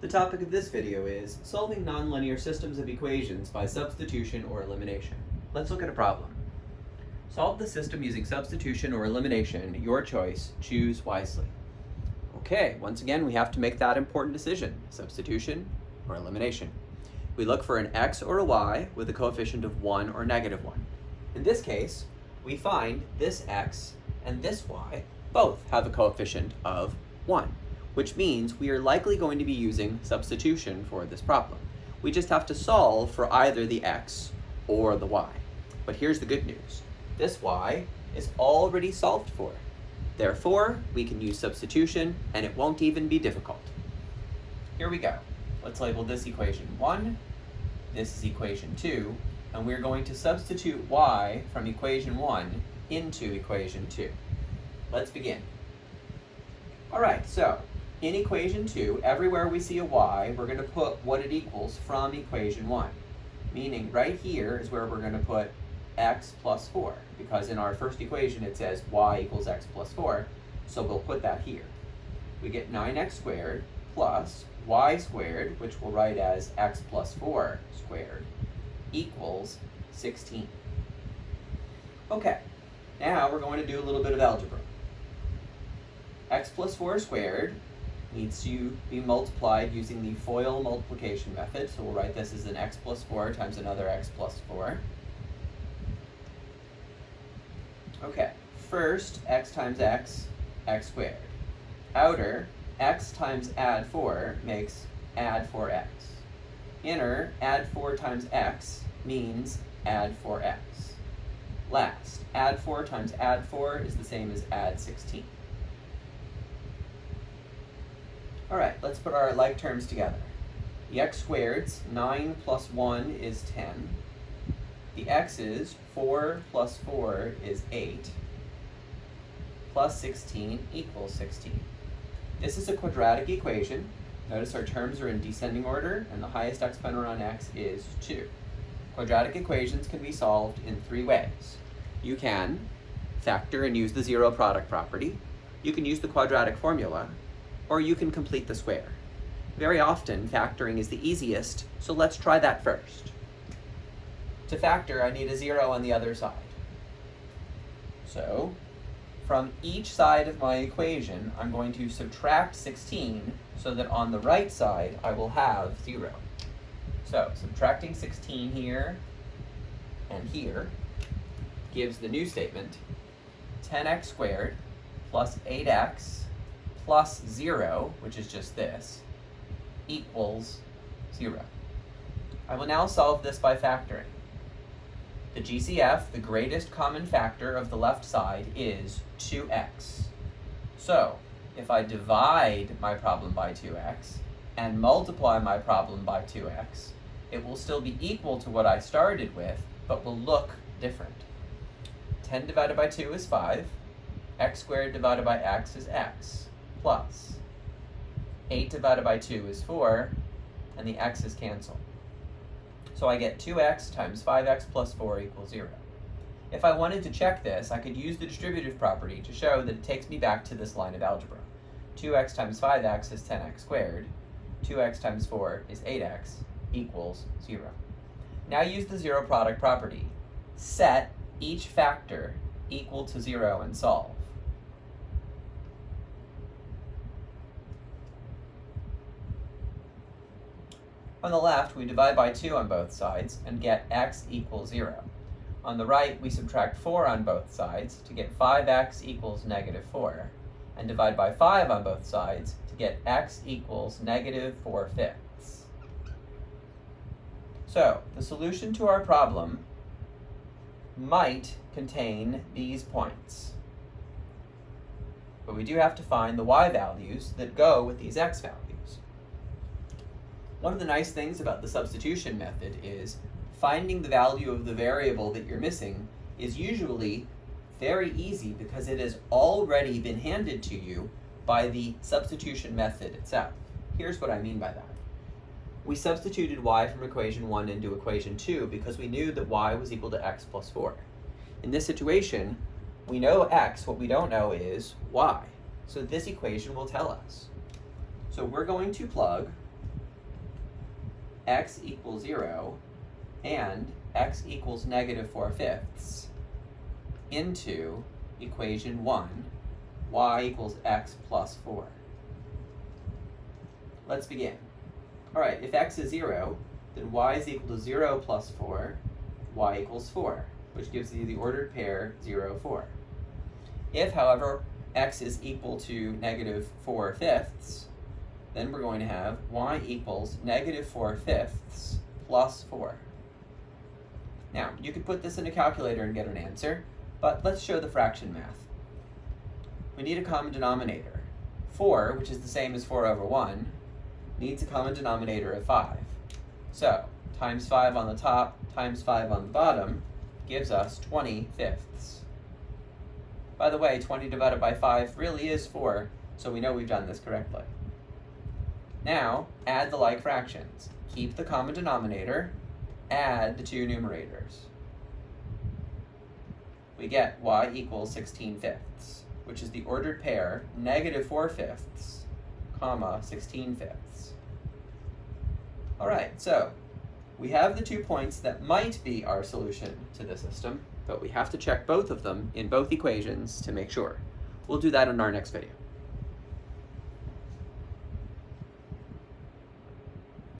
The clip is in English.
The topic of this video is solving nonlinear systems of equations by substitution or elimination. Let's look at a problem. Solve the system using substitution or elimination, your choice, choose wisely. Okay, once again we have to make that important decision, substitution or elimination. We look for an x or a y with a coefficient of 1 or negative 1. In this case, we find this x and this y both have a coefficient of 1. Which means we are likely going to be using substitution for this problem. We just have to solve for either the x or the y. But here's the good news. This y is already solved for. Therefore, we can use substitution and it won't even be difficult. Here we go. Let's label this equation 1, this is equation 2, and we're going to substitute y from equation 1 into equation 2. Let's begin. All right, so in equation 2, everywhere we see a y, we're going to put what it equals from equation 1. Meaning right here is where we're going to put x plus 4, because in our first equation it says y equals x plus 4, so we'll put that here. We get 9x squared plus y squared, which we'll write as x plus 4 squared, equals 16. Okay, now we're going to do a little bit of algebra. X plus 4 squared needs to be multiplied using the FOIL multiplication method. So we'll write this as an x plus 4 times another x plus 4. Okay, first x times x, x squared. Outer, x times add 4 makes add 4x. Inner, add 4 times x means add 4x. Last, add 4 times add 4 is the same as add 16. All right, let's put our like terms together. The x squareds, 9 plus 1 is 10. The x's, 4 plus 4 is 8, plus 16 equals 16. This is a quadratic equation. Notice our terms are in descending order, and the highest exponent on x is 2. Quadratic equations can be solved in 3 ways. You can factor and use the zero product property. You can use the quadratic formula, or you can complete the square. Very often, factoring is the easiest, so let's try that first. To factor, I need a 0 on the other side. So, from each side of my equation, I'm going to subtract 16 so that on the right side, I will have 0. So, subtracting 16 here and here gives the new statement, 10x squared plus 8x plus 0, which is just this, equals 0. I will now solve this by factoring. The GCF, the greatest common factor of the left side, is 2x. So, if I divide my problem by 2x and multiply my problem by 2x, it will still be equal to what I started with, but will look different. 10 divided by 2 is 5. X squared divided by x is x. Plus 8 divided by 2 is 4, and the x's cancel. So I get 2x times 5x plus 4 equals 0. If I wanted to check this, I could use the distributive property to show that it takes me back to this line of algebra. 2x times 5x is 10x squared. 2x times 4 is 8x equals 0. Now use the zero product property. Set each factor equal to 0 and solve. On the left, we divide by 2 on both sides and get x equals 0. On the right, we subtract 4 on both sides to get 5x equals negative 4, and divide by 5 on both sides to get x equals negative 4/5. So, the solution to our problem might contain these points. But we do have to find the y values that go with these x values. One of the nice things about the substitution method is finding the value of the variable that you're missing is usually very easy because it has already been handed to you by the substitution method itself. Here's what I mean by that. We substituted y from equation 1 into equation 2 because we knew that y was equal to x plus 4. In this situation, we know x, what we don't know is y. So this equation will tell us. So we're going to plug x equals 0 and x equals -4/5 into equation 1, y equals x plus 4. Let's begin. All right, if x is 0, then y is equal to 0 plus 4, y equals 4, which gives you the ordered pair 0, 4. If, however, x is equal to -4/5, then we're going to have y equals -4/5 plus 4. Now, you could put this in a calculator and get an answer, but let's show the fraction math. We need a common denominator. 4, which is the same as 4 over 1, needs a common denominator of 5. So, times 5 on the top times 5 on the bottom gives us 20/5. By the way, 20 divided by 5 really is 4, so we know we've done this correctly. Now, add the like fractions. Keep the common denominator, add the two numerators. We get y equals 16/5, which is the ordered pair -4/5, comma 16/5. All right, so we have the 2 points that might be our solution to the system, but we have to check both of them in both equations to make sure. We'll do that in our next video.